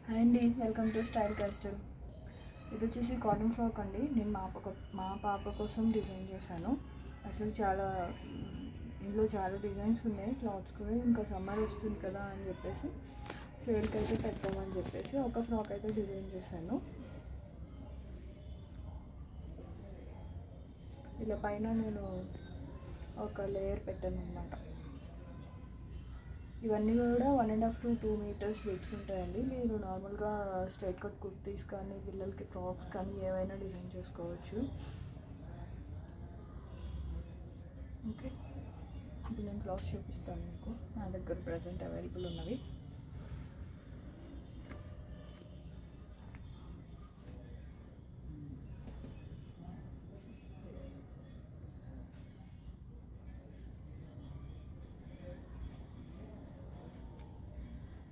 Hi అండి, welcome to style castor. ఇది వచ్చేసి కాటన్ ఫ్రాక్ అండి. నేను మా పాప కోసం డిజైన్ చేశాను. యాక్చువల్లీ ఇందులో చాలా డిజైన్స్ ఉన్నాయి, క్లాత్స్ కూడా. ఇంకా సమ్మర్ వస్తుంది కదా అని చెప్పేసి సేల్కి అయితే పెట్టామని చెప్పేసి ఒక ఫ్రాక్ అయితే డిజైన్ చేశాను. ఇలా పైన నేను ఒక లేయర్ పెట్టాను అన్నమాట. ఇవన్నీ కూడా 1.5 to 2 meters విడ్త్ ఉంటాయండి. మీరు నార్మల్గా స్ట్రైట్ కట్ కుర్తీస్ కానీ, పిల్లలకి ఫ్రాక్స్ కానీ ఏవైనా డిజైన్ చేసుకోవచ్చు. ఓకే, ఇప్పుడు నేను క్లాత్స్ చూపిస్తాను మీకు. నా దగ్గర ప్రజెంట్ అవైలబుల్ ఉన్నవి.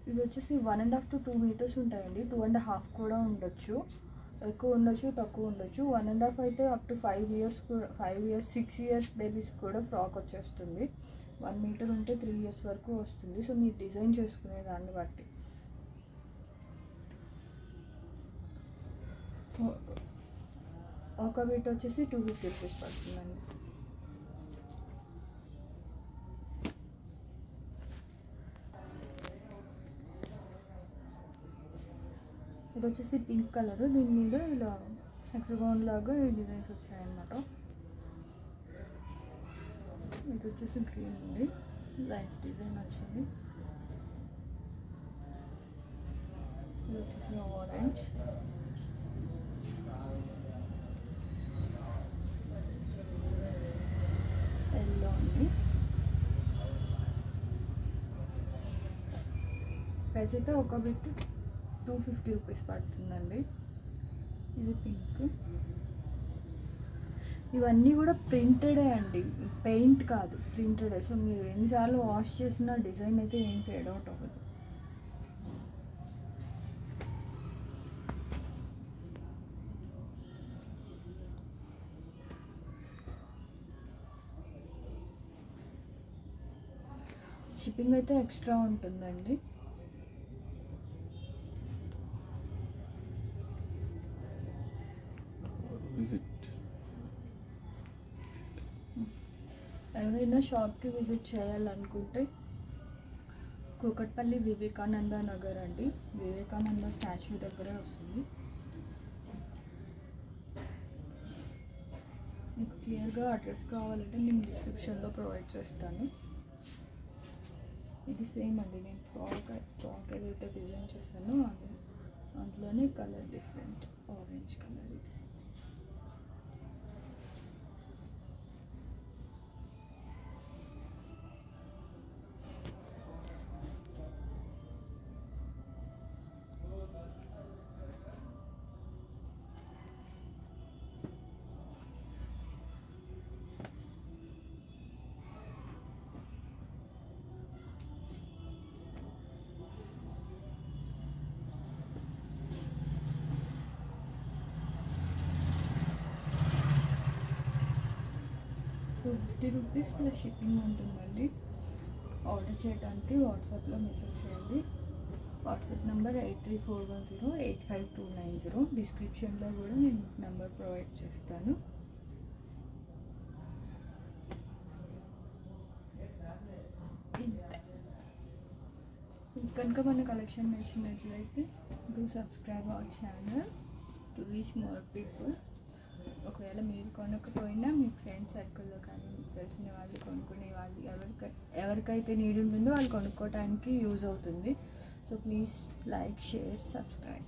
ఇవి వచ్చేసి 1.5 to 2 meters ఉంటాయండి. 2.5 కూడా ఉండొచ్చు, ఎక్కువ ఉండొచ్చు, తక్కువ ఉండొచ్చు. 1.5 అయితే అప్ టు 5 years కూడా, 5 years 6 years బేబీస్ కూడా ఫ్రాక్ వచ్చేస్తుంది. 1 meter ఉంటే 3 years వరకు వస్తుంది. సో మీరు డిజైన్ చేసుకునే దాన్ని బట్టి. ఒక బీట్ వచ్చేసి 250 rupees పడుతుందండి. ఇది వచ్చేసి పింక్ కలర్. దీని మీద ఇలా హెక్సగాన్ లాగా డిజైన్స్ వచ్చాయన్నమాట. ఇది వచ్చేసి గ్రీన్ ఉంది, లైన్స్ డిజైన్ వచ్చింది. ఇది వచ్చేసి ఆరెంజ్, ఎల్లో ఉంది. ప్రైస్ అయితే ఒక బిట్ 250 rupees పడుతుందండి. ఇది పింక్. ఇవన్నీ కూడా ప్రింటెడే అండి, పెయింట్ కాదు, ప్రింటెడే. సో మీరు ఎన్నిసార్లు వాష్ చేసిన డిజైన్ అయితే ఏం ఫేడ్ అవుట్ అవ్వదు. షిప్పింగ్ అయితే ఎక్స్ట్రా ఉంటుందండి. ఎవరైనా షాప్కి విజిట్ చేయాలనుకుంటే కూకట్పల్లి వివేకానంద నగర్ అండి. వివేకానంద స్టాచ్యూ దగ్గరే వస్తుంది. మీకు క్లియర్గా అడ్రస్ కావాలంటే నేను డిస్క్రిప్షన్లో ప్రొవైడ్ చేస్తాను. ఇది సేమ్ అండి, నేను ఫ్రాక్ ఏదైతే డిజైన్ చేశానో అందులోనే కలర్ డిఫరెంట్, ఆరెంజ్ కలర్. ఇది ₹50 ప్లస్ షిప్పింగ్ ఉంటుందండి. ఆర్డర్ చేయడానికి వాట్సాప్లో మెసేజ్ చేయండి. WhatsApp number 8341085290. డిస్క్రిప్షన్లో కూడా నేను నెంబర్ ప్రొవైడ్ చేస్తాను. కనుక మన కలెక్షన్ నచ్చినట్లయితే do subscribe our channel to reach more people. ఒకవేళ మీరు కొనకపోయినా మీ ఫ్రెండ్ సర్కిల్లో కానీ, తెలిసిన వాళ్ళు, కొనుక్కునే వాళ్ళు, ఎవరికైతే నీడ్ ఉంటుందో వాళ్ళు కొనుక్కోవడానికి యూజ్ అవుతుంది. So please like, share, subscribe.